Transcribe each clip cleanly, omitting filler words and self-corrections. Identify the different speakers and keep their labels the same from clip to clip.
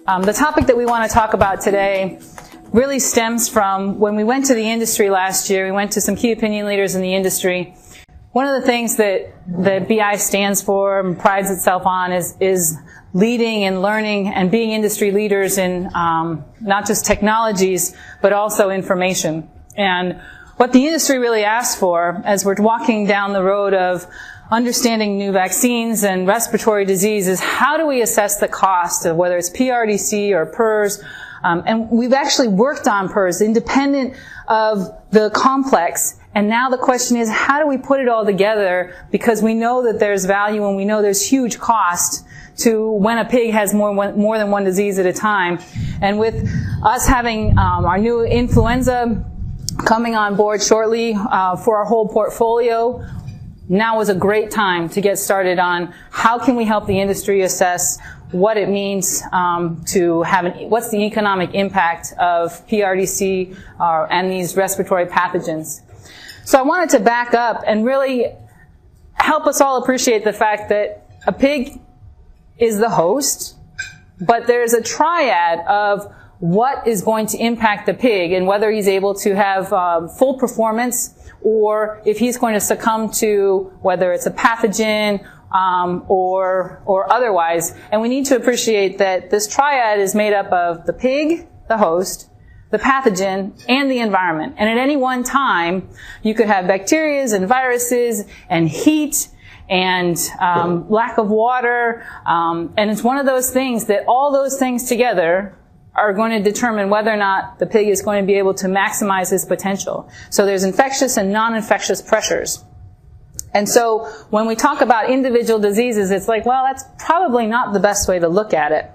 Speaker 1: The topic that we want to talk about today really stems from when we went to the industry last year. We went to some key opinion leaders in the industry. One of the things that BI stands for and prides itself on is leading and learning and being industry leaders in not just technologies, but also information. And what the industry really asks for, as we're walking down the road of understanding new vaccines and respiratory disease, is how do we assess the cost of whether it's PRRDC or PRRS. And we've actually worked on PRRS independent of the complex. And now the question is, how do we put it all together? Because we know that there's value and we know there's huge cost to when a pig has more than one disease at a time. And with us having our new influenza coming on board shortly for our whole portfolio, now is a great time to get started on how can we help the industry assess what it means to have what's the economic impact of PRRDC and these respiratory pathogens. So I wanted to back up and really help us all appreciate the fact that a pig is the host, but there's a triad of what is going to impact the pig and whether he's able to have full performance or if he's going to succumb to whether it's a pathogen or otherwise. And we need to appreciate that this triad is made up of the pig, the host, the pathogen, and the environment. And at any one time, you could have bacteria and viruses and heat and lack of water. And it's one of those things that all those things together are going to determine whether or not the pig is going to be able to maximize his potential. So there's infectious and non-infectious pressures. And so when we talk about individual diseases, it's like, well, that's probably not the best way to look at it.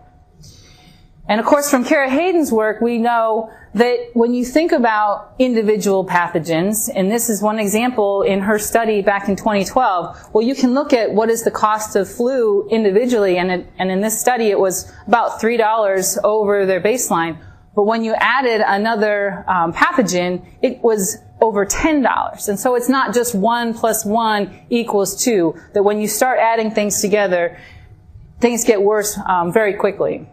Speaker 1: And of course, from Kara Hayden's work, we know that when you think about individual pathogens, and this is one example in her study back in 2012, well, you can look at what is the cost of flu individually, and in this study it was about $3 over their baseline. But when you added another pathogen, it was over $10. And so it's not just 1 + 1 = 2, that when you start adding things together, things get worse very quickly.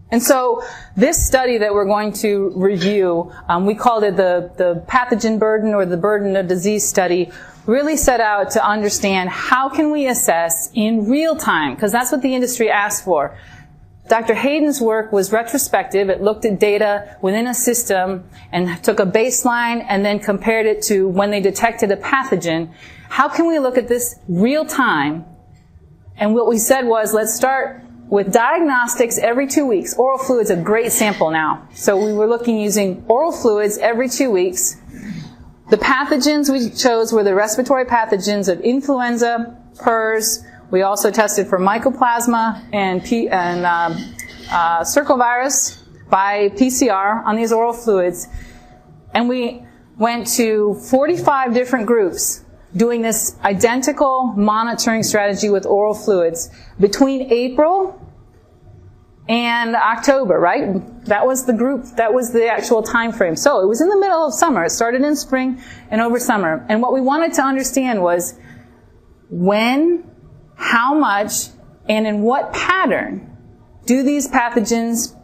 Speaker 1: And so this study that we're going to review, we called it the pathogen burden or the burden of disease study, really set out to understand how can we assess in real time, because that's what the industry asked for. Dr. Hayden's work was retrospective. It looked at data within a system and took a baseline and then compared it to when they detected a pathogen. How can we look at this real time? And what we said was, let's start with diagnostics every 2 weeks. Oral fluid's a great sample now. So we were looking using oral fluids every 2 weeks. The pathogens we chose were the respiratory pathogens of influenza, PRRS. We also tested for mycoplasma and circovirus by PCR on these oral fluids. And we went to 45 different groups doing this identical monitoring strategy with oral fluids between April and October, right? That was the group, that was the actual time frame. So it was in the middle of summer. It started in spring and over summer. And what we wanted to understand was when, how much, and in what pattern do these pathogens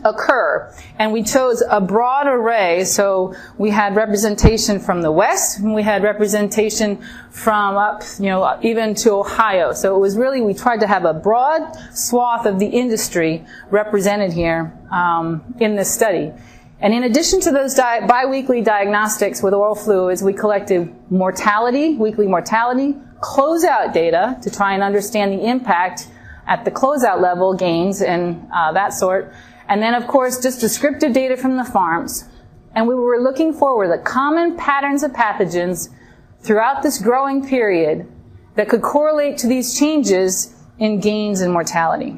Speaker 1: occur. And we chose a broad array, so we had representation from the west, and we had representation from up, even to Ohio. So it was really, we tried to have a broad swath of the industry represented here in this study. And in addition to those biweekly diagnostics with oral fluids, we collected mortality, weekly mortality, closeout data to try and understand the impact at the closeout level, gains and that sort. And then, of course, just descriptive data from the farms. And we were looking for the common patterns of pathogens throughout this growing period that could correlate to these changes in gains and mortality.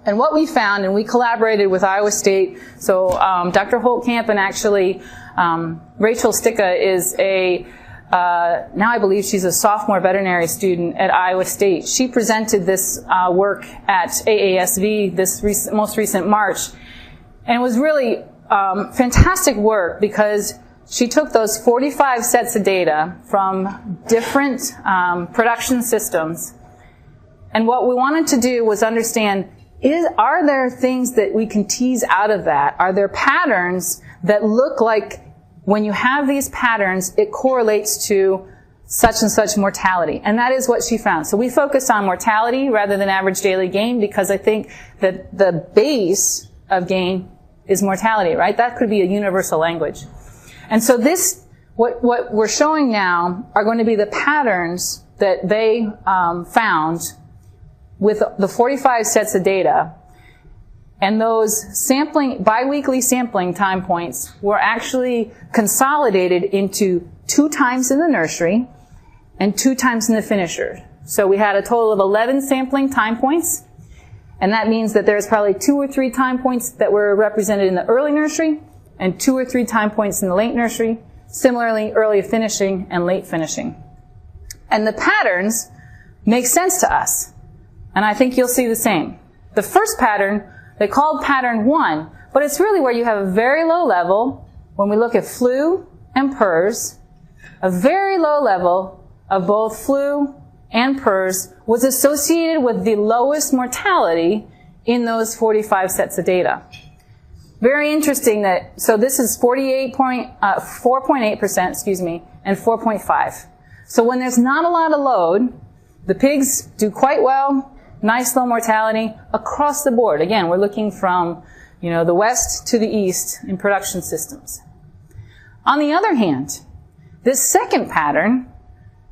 Speaker 1: And what we found, and we collaborated with Iowa State, so Dr. Holtkamp and actually Rachel Sticka is now I believe she's a sophomore veterinary student at Iowa State. She presented this work at AASV this most recent March. And it was really fantastic work because she took those 45 sets of data from different production systems. And what we wanted to do was understand, are there things that we can tease out of that? Are there patterns that look like when you have these patterns, it correlates to such and such mortality? And that is what she found. So we focused on mortality rather than average daily gain because I think that the base of gain is mortality, right? That could be a universal language. And so this, what we're showing now are going to be the patterns that they found with the 45 sets of data. And those sampling, biweekly sampling time points were actually consolidated into 2 times in the nursery and 2 times in the finisher. So we had a total of 11 sampling time points. And that means that there's probably 2 or 3 time points that were represented in the early nursery and 2 or 3 time points in the late nursery. Similarly, early finishing and late finishing. And the patterns make sense to us. And I think you'll see the same. The first pattern, they called pattern 1, but it's really where you have a very low level, when we look at flu and PRRS, a very low level of both flu and PRRS was associated with the lowest mortality in those 45 sets of data. Very interesting that, so this is 4.8%, excuse me, and 4.5. So when there's not a lot of load, the pigs do quite well, nice low mortality across the board. Again, we're looking from, the west to the east in production systems. On the other hand, this second pattern,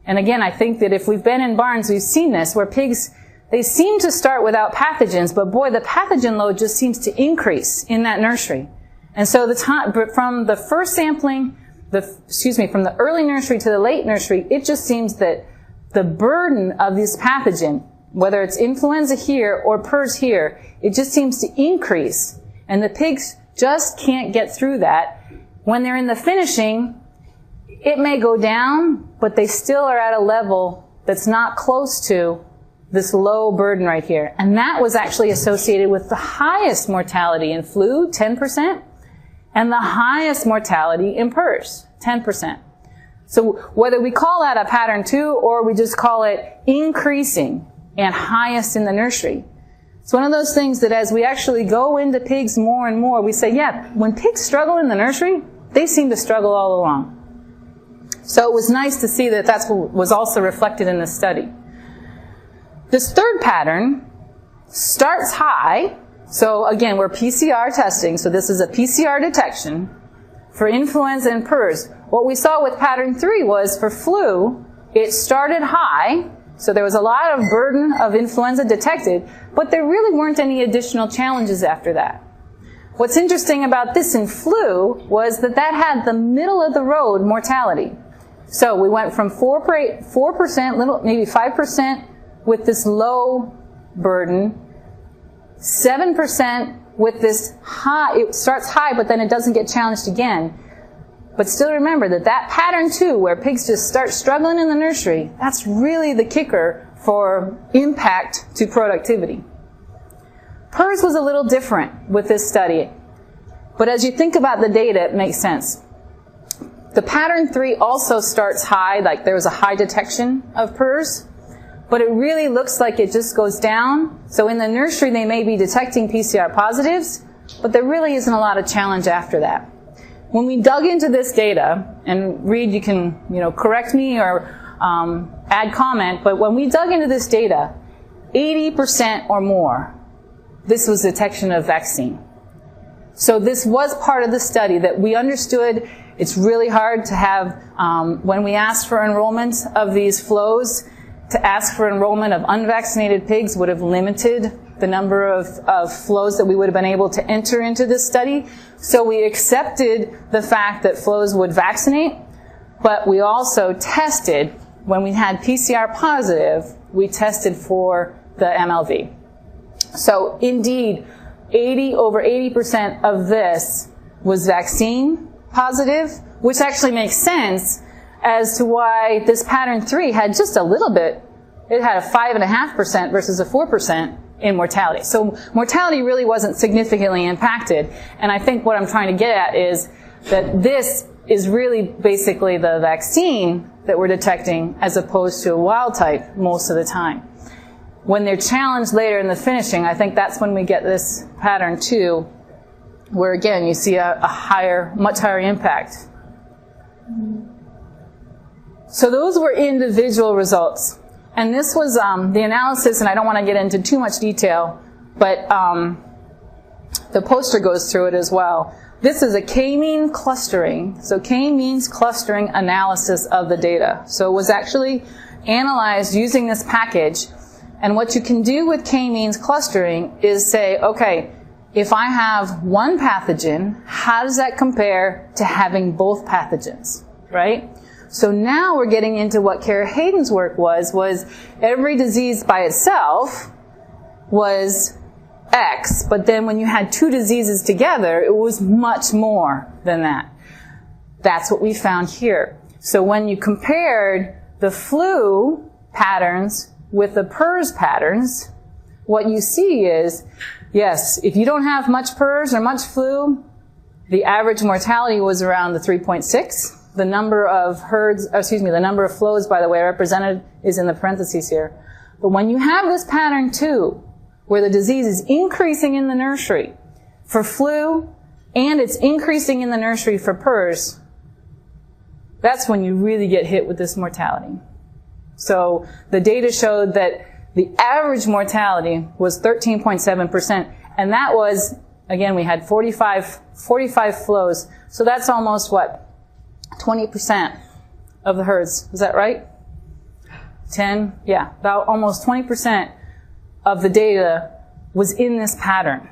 Speaker 1: and again, I think that if we've been in barns, we've seen this, where pigs, they seem to start without pathogens, but boy, the pathogen load just seems to increase in that nursery. And so the time, from the first sampling, from the early nursery to the late nursery, it just seems that the burden of this pathogen, whether it's influenza here or PRRS here, it just seems to increase. And the pigs just can't get through that. When they're in the finishing, it may go down, but they still are at a level that's not close to this low burden right here. And that was actually associated with the highest mortality in flu, 10%, and the highest mortality in PRRS, 10%. So whether we call that a pattern 2 or we just call it increasing and highest in the nursery, it's one of those things that as we actually go into pigs more and more, we say, yeah, when pigs struggle in the nursery, they seem to struggle all along. So it was nice to see that that's what was also reflected in this study. This third pattern starts high. So again, we're PCR testing, so this is a PCR detection for influenza and PRRS. What we saw with pattern 3 was for flu, it started high, so there was a lot of burden of influenza detected, but there really weren't any additional challenges after that. What's interesting about this in flu was that that had the middle of the road mortality. So we went from 4%, maybe 5% with this low burden, 7% with this high, it starts high, but then it doesn't get challenged again. But still remember that that pattern 2, where pigs just start struggling in the nursery, that's really the kicker for impact to productivity. PRRS was a little different with this study, but as you think about the data, it makes sense. The pattern 3 also starts high, like there was a high detection of PRRS, but it really looks like it just goes down. So in the nursery, they may be detecting PCR positives, but there really isn't a lot of challenge after that. When we dug into this data, and Reid, you can correct me or add comment, but when we dug into this data, 80% or more, this was detection of vaccine. So this was part of the study that we understood. It's really hard to have, when we asked for enrollment of these flows, to ask for enrollment of unvaccinated pigs would have limited the number of flows that we would have been able to enter into this study. So we accepted the fact that flows would vaccinate, but we also tested, when we had PCR positive, we tested for the MLV. So indeed, over 80% of this was vaccine positive, which actually makes sense as to why this pattern 3 had just a little bit, it had a 5.5% versus a 4% in mortality. So mortality really wasn't significantly impacted. And I think what I'm trying to get at is that this is really basically the vaccine that we're detecting as opposed to a wild type most of the time. when they're challenged later in the finishing, I think that's when we get this pattern 2, where again you see a much higher impact. So those were individual results. And this was the analysis, and I don't want to get into too much detail, but the poster goes through it as well. This is a k-mean clustering. So k means clustering analysis of the data. So it was actually analyzed using this package. And what you can do with k-means clustering is say, okay, if I have one pathogen, how does that compare to having both pathogens, right? So now we're getting into what Kara Hayden's work was every disease by itself was X, but then when you had 2 diseases together, it was much more than that. That's what we found here. So when you compared the flu patterns with the PRRS patterns, what you see is, yes, if you don't have much PRRS or much flu, the average mortality was around the 3.6. The number of the number of flows, by the way, represented is in the parentheses here. But when you have this pattern 2, where the disease is increasing in the nursery for flu, and it's increasing in the nursery for PRRS, that's when you really get hit with this mortality. So the data showed that the average mortality was 13.7%, and that was, again, we had 45 flows, so that's almost what? 20% of the herds. Is that right? 10? Yeah, about almost 20% of the data was in this pattern.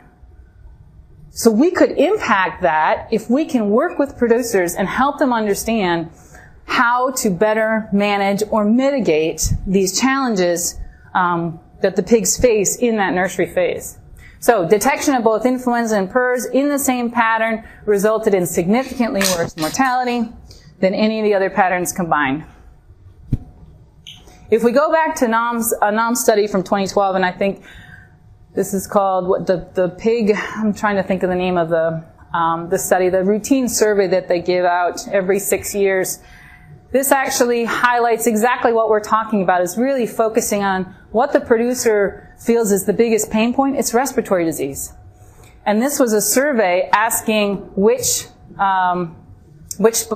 Speaker 1: So we could impact that if we can work with producers and help them understand how to better manage or mitigate these challenges that the pigs face in that nursery phase. So detection of both influenza and PRRS in the same pattern resulted in significantly worse mortality than any of the other patterns combined. If we go back to a NOM study from 2012, and I think this is called the pig, I'm trying to think of the name of the study, the routine survey that they give out every 6 years. This actually highlights exactly what we're talking about, is really focusing on what the producer feels is the biggest pain point. It's respiratory disease. And this was a survey asking which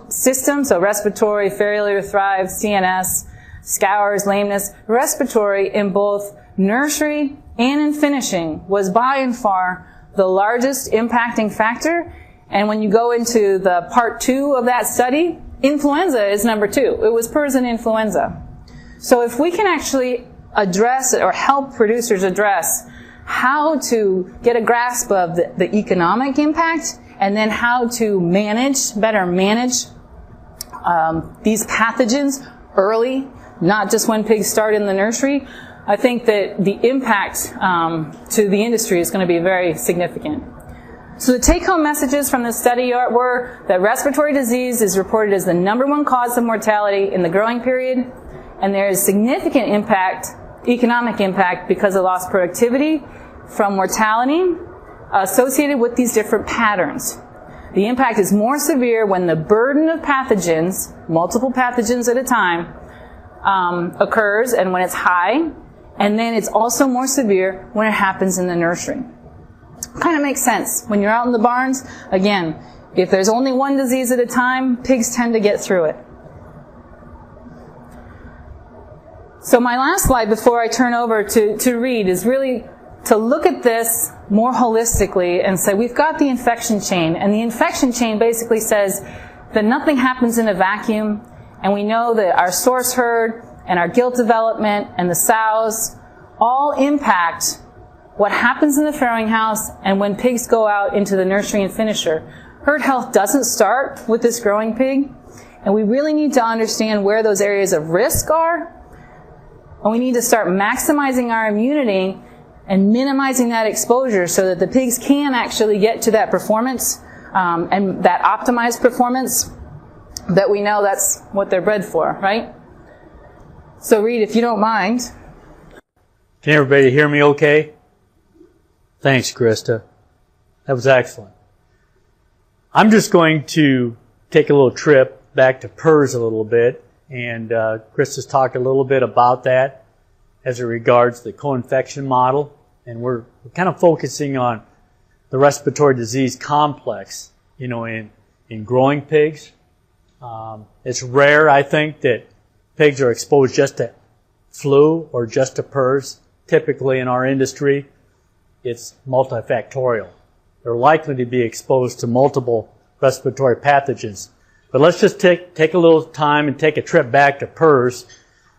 Speaker 1: systems, so respiratory, failure to thrive, CNS, scours, lameness, respiratory in both nursery and in finishing was by and far the largest impacting factor. And when you go into the part 2 of that study, influenza is number 2. It was PRRS and influenza. So if we can actually address or help producers address how to get a grasp of the economic impact, and then how to better manage these pathogens early, not just when pigs start in the nursery, I think that the impact to the industry is going to be very significant. So the take-home messages from this study were that respiratory disease is reported as the #1 cause of mortality in the growing period, and there is significant impact, economic impact, because of lost productivity from mortality associated with these different patterns. The impact is more severe when the burden of pathogens, multiple pathogens at a time, occurs, and when it's high, and then it's also more severe when it happens in the nursery. Kind of makes sense. When you're out in the barns, again, if there's only one disease at a time, pigs tend to get through it. So my last slide before I turn over to Reid is really to look at this more holistically and say we've got the infection chain, and the infection chain basically says that nothing happens in a vacuum, and we know that our source herd and our gilt development and the sows all impact what happens in the farrowing house and when pigs go out into the nursery and finisher. Herd health doesn't start with this growing pig, and we really need to understand where those areas of risk are, and we need to start maximizing our immunity and minimizing that exposure so that the pigs can actually get to that performance and that optimized performance that we know that's what they're bred for, right? So Reid, if you don't mind.
Speaker 2: Can everybody hear me okay? Thanks, Christa. That was excellent. I'm just going to take a little trip back to PRRS a little bit, and Christa's talked a little bit about that. as it regards the co-infection model, and we're kind of focusing on the respiratory disease complex, in growing pigs. It's rare, I think, that pigs are exposed just to flu or just to PRRS. Typically in our industry, it's multifactorial. They're likely to be exposed to multiple respiratory pathogens. But let's just take a little time and take a trip back to PRRS.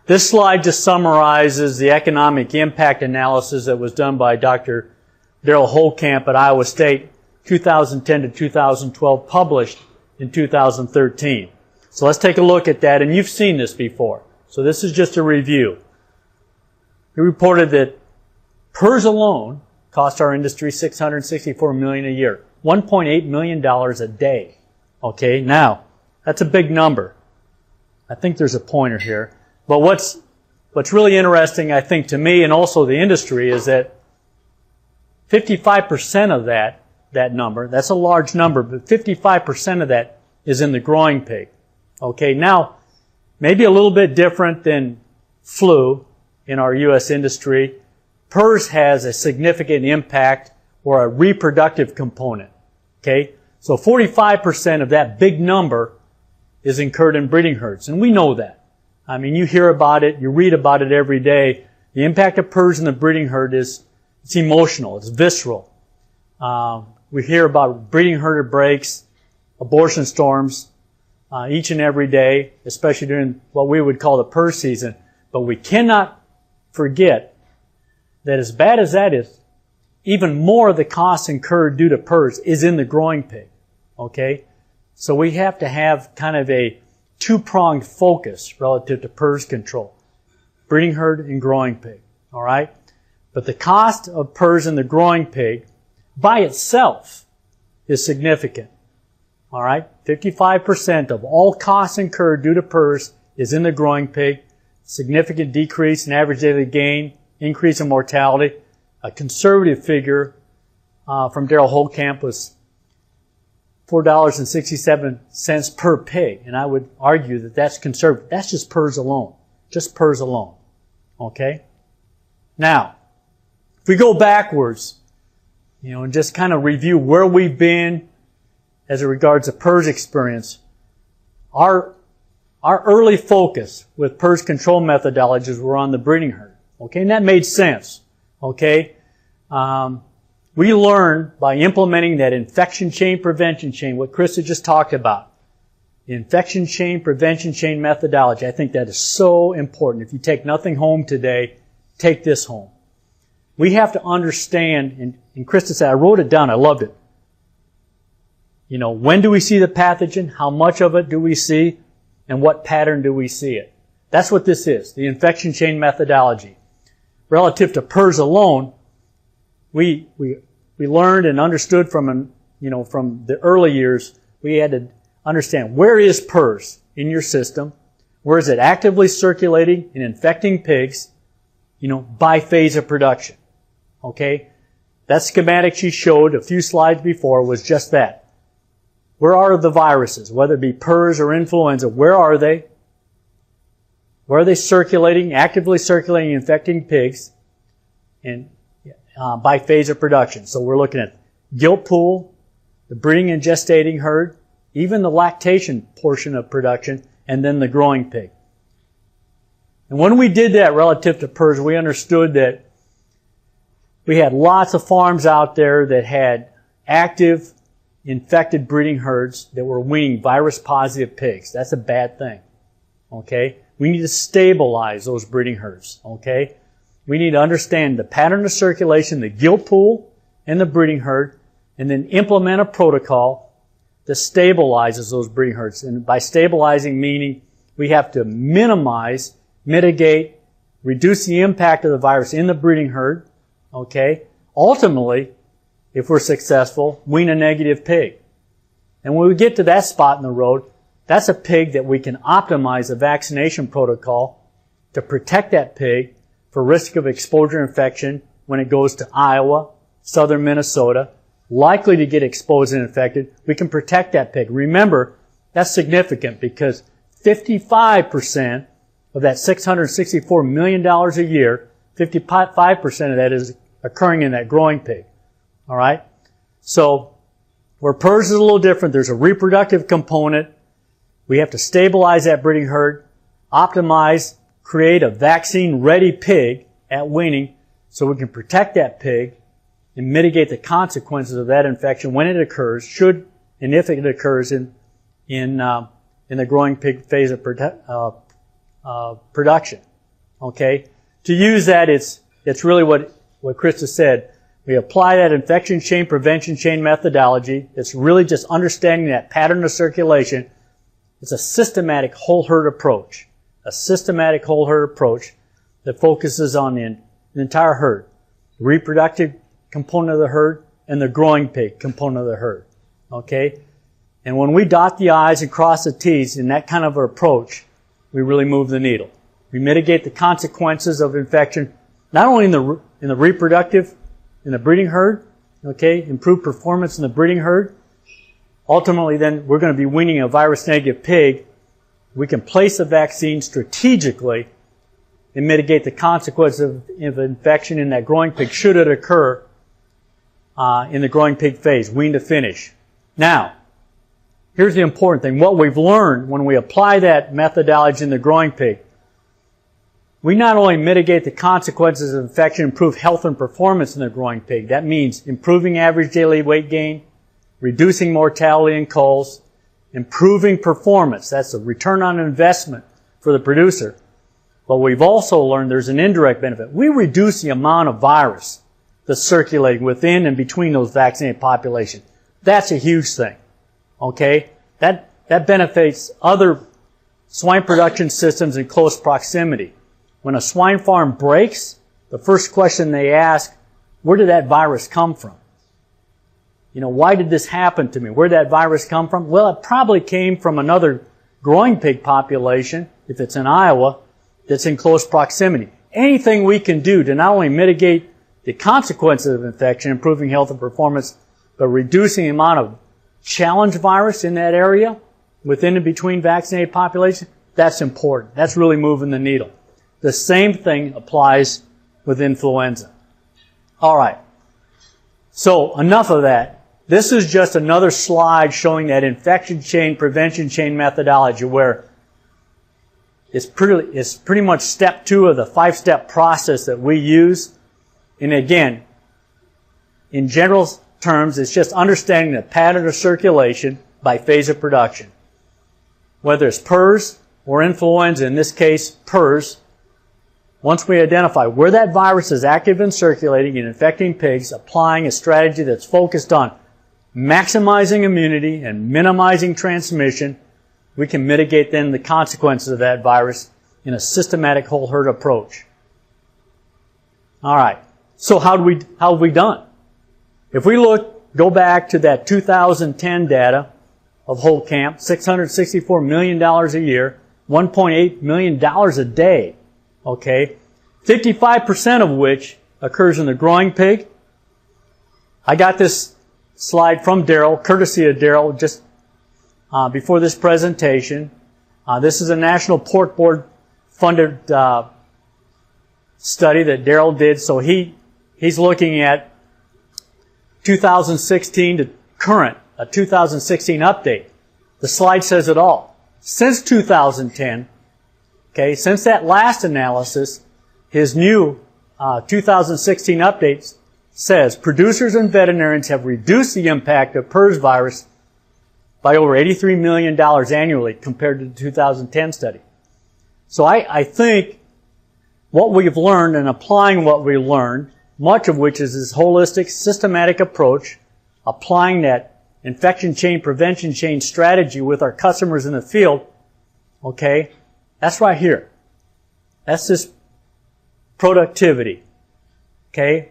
Speaker 2: This slide just summarizes the economic impact analysis that was done by Dr. Daryl Holtkamp at Iowa State, 2010 to 2012, published in 2013. So let's take a look at that, and you've seen this before. So this is just a review. He reported that PRRS alone cost our industry $664 million a year, $1.8 million a day. Okay, now that's a big number. I think there's a pointer here. But what's really interesting, I think, to me and also the industry is that 55% of that number, that's a large number, but 55% of that is in the growing pig. Okay, now maybe a little bit different than flu in our U.S. industry. PRRS has a significant impact or a reproductive component. Okay, so 45% of that big number is incurred in breeding herds, and we know that. I mean, you hear about it, you read about it every day. The impact of PRRS in the breeding herd it's emotional, it's visceral. We hear about breeding herd breaks, abortion storms, each and every day, especially during what we would call the PRRS season. But we cannot forget that as bad as that is, even more of the costs incurred due to PRRS is in the growing pig. Okay? So we have to have kind of a two-pronged focus relative to PRRS control. Breeding herd and growing pig. All right? But the cost of PRRS in the growing pig by itself is significant. All right? 55% of all costs incurred due to PRRS is in the growing pig. Significant decrease in average daily gain, increase in mortality. A conservative figure from Daryl Holtkamp was $4.67 per pig. And I would argue that that's conservative. That's just PRRS alone. Just PRRS alone. Okay? Now, if we go backwards, and just kind of review where we've been as it regards to PRRS experience, our early focus with PRRS control methodologies were on the breeding herd. Okay, and that made sense. Okay, we learned by implementing that infection chain prevention chain, what Christa just talked about. The infection chain prevention chain methodology. I think that is so important. If you take nothing home today, take this home. We have to understand, and Christa said, I wrote it down, I loved it. When do we see the pathogen? How much of it do we see? And what pattern do we see it? That's what this is, the infection chain methodology. Relative to PRRS alone, we learned and understood from the early years, we had to understand where is PRRS in your system? Where is it actively circulating and infecting pigs, by phase of production? Okay? That schematic she showed a few slides before was just that. Where are the viruses, whether it be PRRS or influenza? Where are they? Where are they circulating, actively circulating, infecting pigs, and by phase of production? So we're looking at gilt pool, the breeding and gestating herd, even the lactation portion of production, and then the growing pig. And when we did that relative to PRRS, we understood that we had lots of farms out there that had active infected breeding herds that were weaning virus-positive pigs. That's a bad thing. Okay? We need to stabilize those breeding herds. Okay? We need to understand the pattern of circulation, the gilt pool, and the breeding herd, and then implement a protocol that stabilizes those breeding herds. And by stabilizing, meaning we have to minimize, mitigate, reduce the impact of the virus in the breeding herd. Okay? Ultimately, if we're successful, wean a negative pig. And when we get to that spot in the road, that's a pig that we can optimize a vaccination protocol to protect that pig for risk of exposure infection when it goes to Iowa, southern Minnesota, likely to get exposed and infected. We can protect that pig. Remember, that's significant because 55% of that $664 million a year 55% of that is occurring in that growing pig. All right? So where PRRS is a little different, there's a reproductive component. We have to stabilize that breeding herd, optimize, create a vaccine-ready pig at weaning so we can protect that pig and mitigate the consequences of that infection when it occurs, should and if it occurs in the growing pig phase of production. Okay? To use that, it's really what Christa said. We apply that infection chain, prevention chain methodology. It's really just understanding that pattern of circulation. It's a systematic whole herd approach. A systematic whole herd approach that focuses on the entire herd. The reproductive component of the herd and the growing pig component of the herd. Okay? And when we dot the I's and cross the T's in that kind of an approach, we really move the needle. We mitigate the consequences of infection, not only in the reproductive, in the breeding herd, okay, improve performance in the breeding herd. Ultimately, then, we're going to be weaning a virus-negative pig. We can place a vaccine strategically and mitigate the consequences of infection in that growing pig should it occur in the growing pig phase, wean to finish. Now, here's the important thing. What we've learned when we apply that methodology in the growing pig, we not only mitigate the consequences of infection, improve health and performance in the growing pig. That means improving average daily weight gain, reducing mortality in culls, improving performance. That's a return on investment for the producer. But we've also learned there's an indirect benefit. We reduce the amount of virus that's circulating within and between those vaccinated populations. That's a huge thing. Okay? That benefits other swine production systems in close proximity. When a swine farm breaks, the first question they ask, where did that virus come from? You know, why did this happen to me? Where did that virus come from? Well, it probably came from another growing pig population, if it's in Iowa, that's in close proximity. Anything we can do to not only mitigate the consequences of infection, improving health and performance, but reducing the amount of challenge virus in that area, within and between vaccinated population, that's important. That's really moving the needle. The same thing applies with influenza. All right. So enough of that. This is just another slide showing that infection chain, prevention chain methodology where it's pretty much step 2 of the 5-step process that we use. And again, in general terms, it's just understanding the pattern of circulation by phase of production. Whether it's PRRS or influenza, in this case, PRRS, once we identify where that virus is active and circulating and infecting pigs, applying a strategy that's focused on maximizing immunity and minimizing transmission, we can mitigate then the consequences of that virus in a systematic whole herd approach. All right. So how have we done? If we go back to that 2010 data of whole camp, $664 million a year, $1.8 million a day. Okay, 55% of which occurs in the growing pig. I got this slide from Daryl, courtesy of Daryl, just before this presentation. This is a National Pork Board funded study that Daryl did. So he's looking at 2016 to current, a 2016 update. The slide says it all. Since 2010, okay, since that last analysis, his new 2016 update says producers and veterinarians have reduced the impact of PRRS virus by over $83 million annually compared to the 2010 study. So I think what we've learned and applying what we learned, much of which is this holistic, systematic approach, applying that infection chain, prevention chain strategy with our customers in the field, okay, that's right here. That's this productivity. Okay?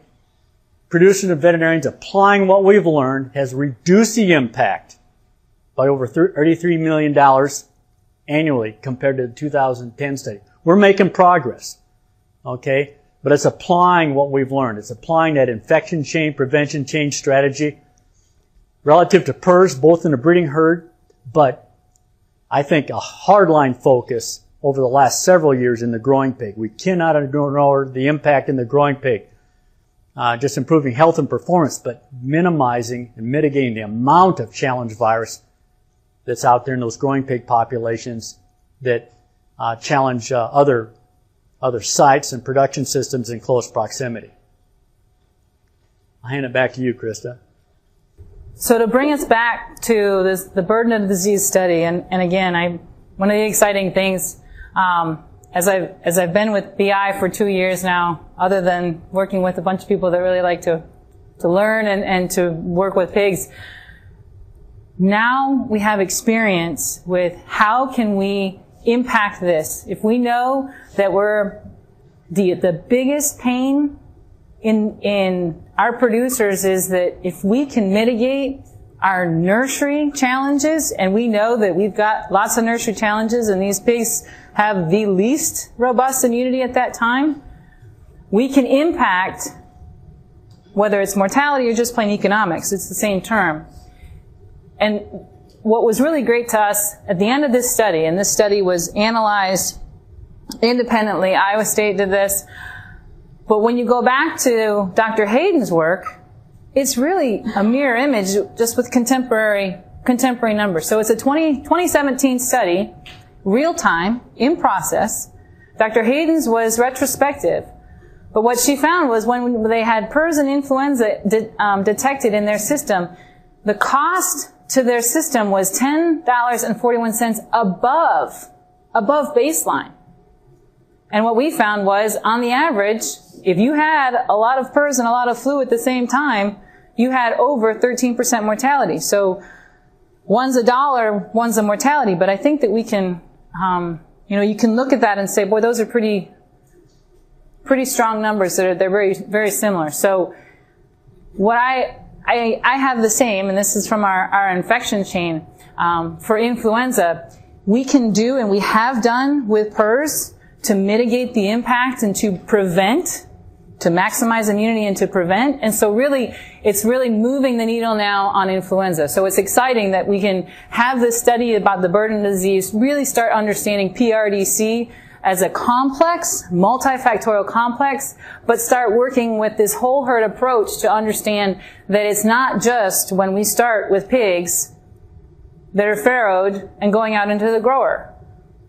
Speaker 2: Producers and veterinarians applying what we've learned has reduced the impact by over $33 million annually compared to the 2010 study. We're making progress. Okay? But it's applying what we've learned. It's applying that infection chain, prevention chain strategy relative to PRRS, both in the breeding herd, but I think a hardline focus over the last several years in the growing pig. We cannot ignore the impact in the growing pig. Just improving health and performance, but minimizing and mitigating the amount of challenge virus that's out there in those growing pig populations that challenge other sites and production systems in close proximity. I'll hand it back to you, Christa.
Speaker 1: So to bring us back to the burden of disease study, and again, one of the exciting things, as I've been with BI for 2 years now, other than working with a bunch of people that really like to learn and to work with pigs, now we have experience with how can we impact this. If we know that we're the biggest pain in our producers is that if we can mitigate our nursery challenges, and we know that we've got lots of nursery challenges and these pigs have the least robust immunity at that time, we can impact, whether it's mortality or just plain economics, it's the same term. And what was really great to us at the end of this study, and this study was analyzed independently, Iowa State did this, but when you go back to Dr. Hayden's work, it's really a mirror image just with contemporary numbers. So it's a 2017 study, real time, in process. Dr. Hayden's was retrospective. But what she found was when they had PRRS and influenza detected in their system, the cost to their system was $10.41 above baseline. And what we found was, on the average, if you had a lot of PRRS and a lot of flu at the same time, you had over 13% mortality. So one's $1, one's a mortality. But I think that we can, you can look at that and say, boy, those are pretty strong numbers. They're very, very similar. So what I have the same, and this is from our infection chain, for influenza, we can do, and we have done with PRRS, to mitigate the impact and to prevent, to maximize immunity and to prevent. And so really, it's really moving the needle now on influenza. So it's exciting that we can have this study about the burden of disease, really start understanding PRDC as a complex, multifactorial complex, but start working with this whole herd approach to understand that it's not just when we start with pigs that are farrowed and going out into the grower.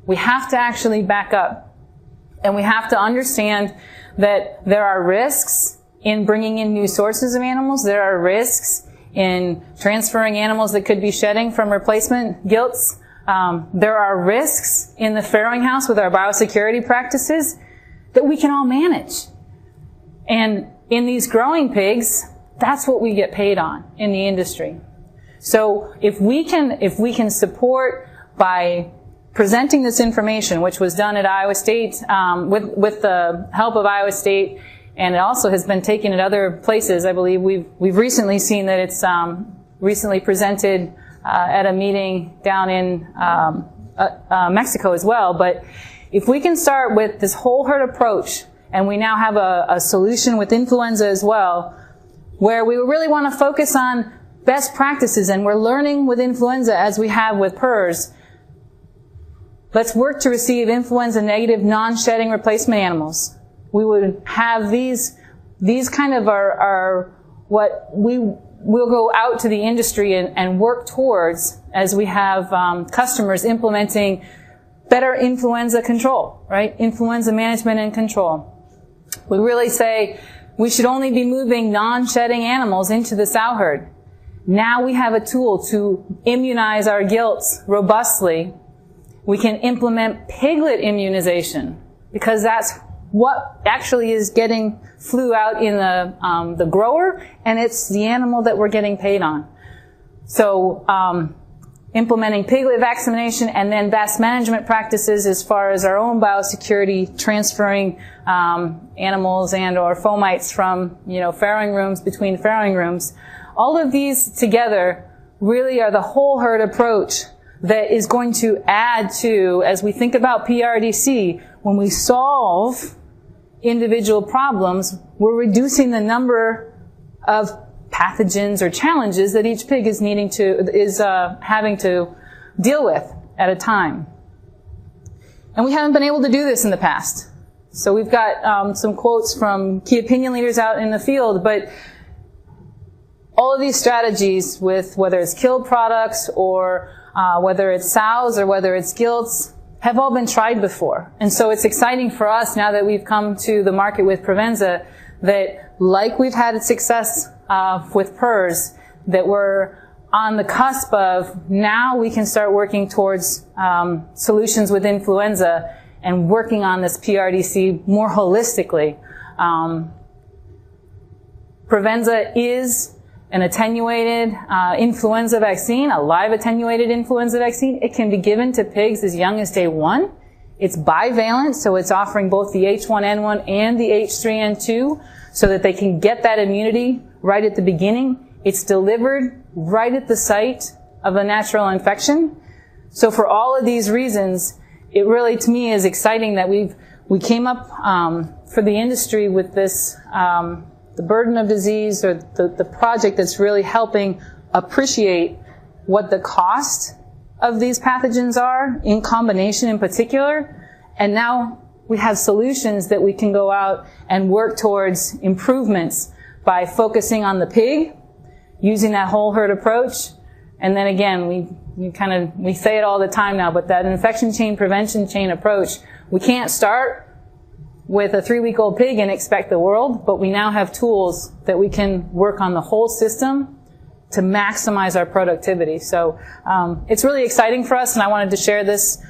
Speaker 1: We have to actually back up. And we have to understand that there are risks in bringing in new sources of animals. There are risks in transferring animals that could be shedding from replacement gilts. There are risks in the farrowing house with our biosecurity practices that we can all manage. And in these growing pigs, that's what we get paid on in the industry. So if we can support by presenting this information, which was done at Iowa State with the help of Iowa State, and it also has been taken at other places. I believe we've recently seen that it's recently presented at a meeting down in Mexico as well. But if we can start with this whole herd approach, and we now have a solution with influenza as well, where we really want to focus on best practices, and we're learning with influenza as we have with PRRS. Let's work to receive influenza-negative, non-shedding replacement animals. We would have these kind of are what we will go out to the industry and work towards as we have customers implementing better influenza control, right? Influenza management and control. We really say we should only be moving non-shedding animals into the sow herd. Now we have a tool to immunize our gilts robustly. We can implement piglet immunization, because that's what actually is getting flu out in the grower, and it's the animal that we're getting paid on. So implementing piglet vaccination, and then best management practices as far as our own biosecurity, transferring animals and or fomites from farrowing rooms between farrowing rooms. All of these together really are the whole herd approach that is going to add to, as we think about PRDC, when we solve individual problems, we're reducing the number of pathogens or challenges that each pig is having to deal with at a time. And we haven't been able to do this in the past. So we've got some quotes from key opinion leaders out in the field, but all of these strategies, with whether it's killed products or whether it's sows or whether it's gilts, have all been tried before. And so it's exciting for us now that we've come to the market with PROVENZA that, like we've had success with PRRS, that we're on the cusp of now we can start working towards solutions with influenza and working on this PRRDC more holistically. PROVENZA is an attenuated influenza vaccine, a live attenuated influenza vaccine. It can be given to pigs as young as day 1. It's bivalent, so it's offering both the H1N1 and the H3N2 so that they can get that immunity right at the beginning. It's delivered right at the site of a natural infection. So for all of these reasons, it really, to me, is exciting that we came up for the industry with this the burden of disease, or the project that's really helping appreciate what the cost of these pathogens are, in combination in particular. And now we have solutions that we can go out and work towards improvements by focusing on the pig, using that whole herd approach. And then again, we say it all the time now, but that infection chain, prevention chain approach, we can't start with a 3-week-old pig and expect the world, but we now have tools that we can work on the whole system to maximize our productivity. So it's really exciting for us, and I wanted to share this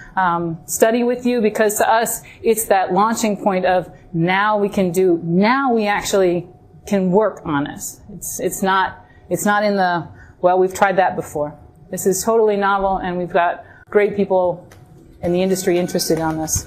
Speaker 1: study with you, because to us, it's that launching point of now we actually can work on this. It's not in the, well, we've tried that before. This is totally novel, and we've got great people in the industry interested on this.